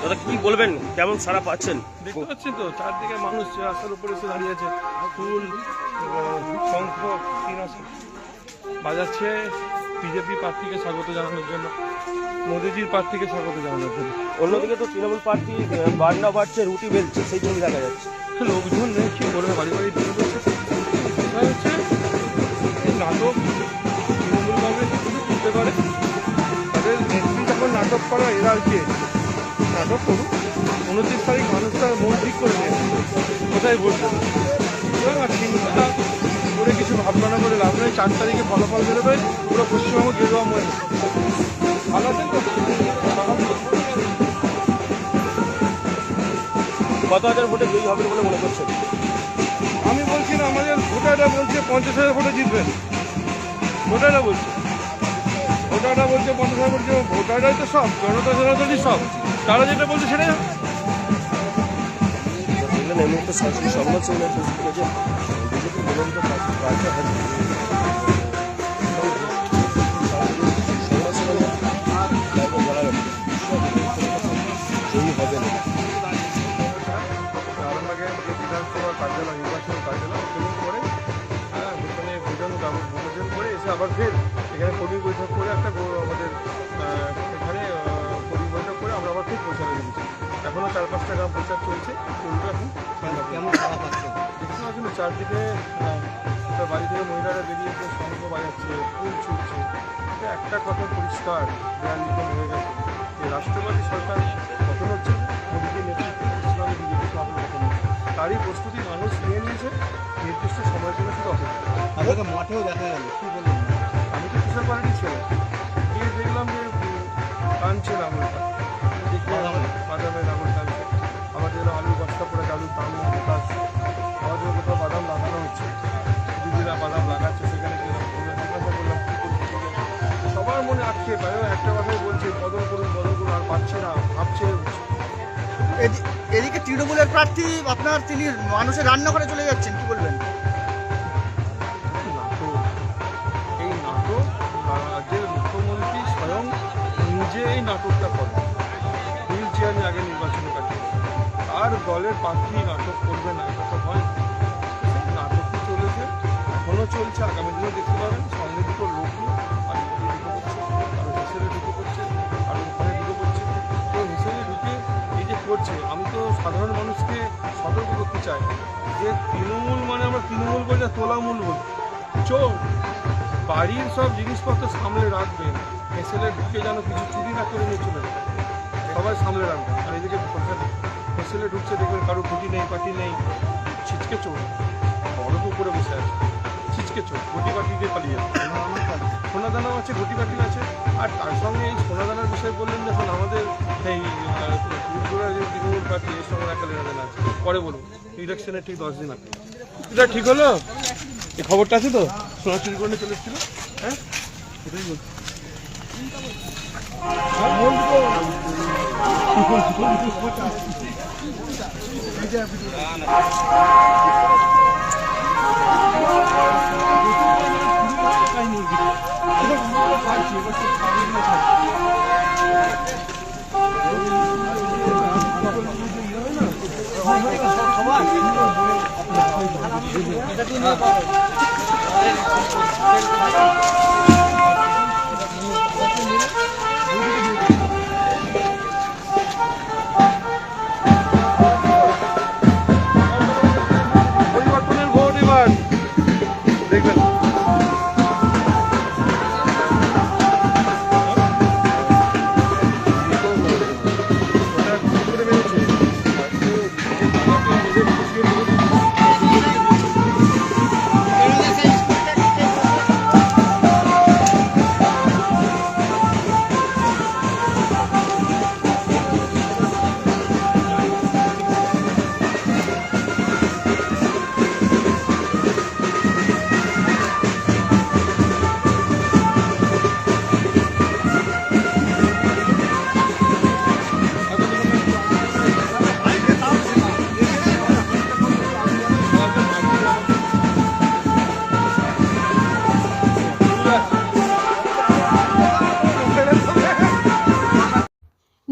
দাদা কি বলবেন, কেমন সাড়া পাচ্ছেন? দেখতে পাচ্ছেন তো চারদিকে মানুষ রাস্তার উপরে এসে দাঁড়িয়ে আছে, ফুল শঙ্খ বাজাচ্ছে বিজেপি প্রার্থীকে স্বাগত জানানোর জন্য, মোদিজির প্রার্থীকে স্বাগত জানানোর জন্য। অন্যদিকে তো তৃণমূল প্রার্থী বান্না বাড়ছে, রুটি বেলছে, সেই জন্য দেখা যাচ্ছে লোকজন নেই কি করবে, বাড়ি বাড়ি দিয়ে বলছে হচ্ছে এই নাটক তৃণমূল কংগ্রেস শুধু করতে পারে, তাদের নেত্রী যখন নাটক করা এরা কে নাটক করুক। 29 তারিখ মানুষ তার মন ঠিক করে নিয়েছে কোথায় বলছে, আর চিন্তা করে কিছু ভাবনা না করে লাভ নেই। 4 তারিখে ফলাফল বেরোবে, পুরো পশ্চিমবঙ্গ গেরুয়া মনে ভালো আছেন তো। কত হাজার ভোটে জয়ী হবে বলে মনে করছেন? আমি বলছি না, আমাদের ভোটাররা বলছে 50,000 ভোটে জিতবেন। ভোটাররা বলছে 50,000 বলছে, ভোটাররাই তো সব, জনতা জনার্দনই সব, তারা যেটা বলছে সেটাই। এই মুহূর্তে সরাসরি সংবাদ সম্মেলন উপস্থিত হয়েছেন বিজেপি মনোনীত প্রার্থী জয়ী হবেন। আরামবাগের বিধানসভা কার্যালয়, নির্বাচন কার্যালয় ওপেনিং করে ওখানে ভোজন করে এসে আবার ফের এখানে কর্মী বৈঠক করে একটা আমাদের এখানে কর্মী বৈঠক করে আমরা আবার ফের প্রচারে দিচ্ছি। এখনও 4-5টা গ্রাম প্রচার চলছে, কেমন খারাপ আছে দেখতে পাচ্ছি চারদিকে বাড়ি থেকে মহিলারা বেরিয়ে এসে শঙ্খ বাজাচ্ছে, ফুল ছুটছে। এটা একটা কথা পরিষ্কার দেয়াল লিখন হয়ে গেছে যে রাষ্ট্রবাদী সরকার পতন হচ্ছে, মোদীজির নেতৃত্বে পশ্চিমবঙ্গে বিজেপি সরকার পতন হচ্ছে। তারই প্রস্তুতি মানুষ নিয়ে নিয়েছে, নির্দিষ্ট সময়ের জন্য শুধু অপেক্ষা। মাঠেও দেখা গেল, কি বলবেন? আমি তো কিশোর পার্টির ছেলে, গিয়ে দেখলাম যে টানছে লাঙলটা, বাদামের লাঙল টানছে। আমাদের আলুর বস্তা পড়ে আলুর দাম বাতাস, আমাদের কোথাও বাদাম লাগানো হচ্ছে, দিদিরা বাদাম লাগাচ্ছে, সেখানে জিজ্ঞাসা করলাম কী করছে। সবার মনে আক্ষেপ, একটা কথাই বলছে বদল করুন, আর পাচ্ছে না, ভাবছে। এদিকে তৃণমূলের প্রার্থী আপনার, তিনি মানুষের রান্নাঘরে চলে যাচ্ছেন, কি বলবেন? এই নাটক রাজ্যের মুখ্যমন্ত্রী স্বয়ং নিজে এই নাটকটা করেন। হুইল চেয়ার নিয়ে আগে নির্বাচনে কাটিয়ে, আর দলের প্রার্থী নাটক করবে না, এটা তো হয়। নাটকটি চলেছে, এখনও চলছে, আগামী দিনেও দেখতে পাবেন। সঙ্গে দুটো লোক আর ঢুকে করছে, আরও হিসেবে ঢুকে করছে, আরও ওখানে ঢুকে করছে। তো হিসেবে ঢুকে এই যে করছে, আমি তো সাধারণ মানুষকে সতর্ক করতে চাই যে তৃণমূল মানে আমরা তৃণমূল বলি না, তোলামূল বলি, চোর। বাড়ির সব জিনিসপত্র সামলে রাখবেন, এসএলএ ঢুকে যেন কিছু চুরি না করে নিয়ে চলে যাবে, সবাই সামলে রাখবেন। আর এদিকে এসএলএ ঢুকছে, দেখবেন কারো খুঁটি নেই, পাটি নেই, ছিচকে চোর, বড় তো উপরে বসে আছে, ছিচকে দেখেছো ঘটি বাটি দিয়ে পালিয়ে যাচ্ছে। সোনাদানাও আছে, ঘটি বাটিও আছে। আর তার সঙ্গে এই সোনাদানার বিষয়ে বললেন, দেখুন আমাদের এই ত্রিপুরা যে তৃণমূল পার্টি এর সঙ্গে একটা লেনাদেনা আছে। পরে বলুন, ইলেকশনের ঠিক 10 দিন আগে। এটা ঠিক হলো? এই খবরটা আছে তো, সোনা চুরি করে চলে এসেছিল। হ্যাঁ, এটাই বলছি। পরিবর্তনের ভোট এবার দেখবেন।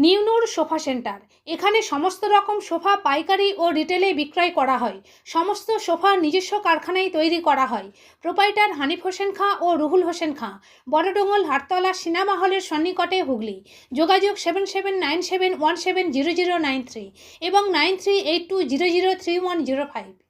নিউনুর সোফা সেন্টার। এখানে সমস্ত রকম সোফা পাইকারি ও রিটেলে বিক্রয় করা হয়। সমস্ত সোফা নিজস্ব কারখানায় তৈরি করা হয়। প্রোপাইটার হানিফ হোসেন খাঁ ও রুহুল হোসেন খাঁ, বড়ডোঙ্গল হাটতলা সিনেমা হলের সন্নিকটে, হুগলি। যোগাযোগ 7797170093 এবং 9382003105।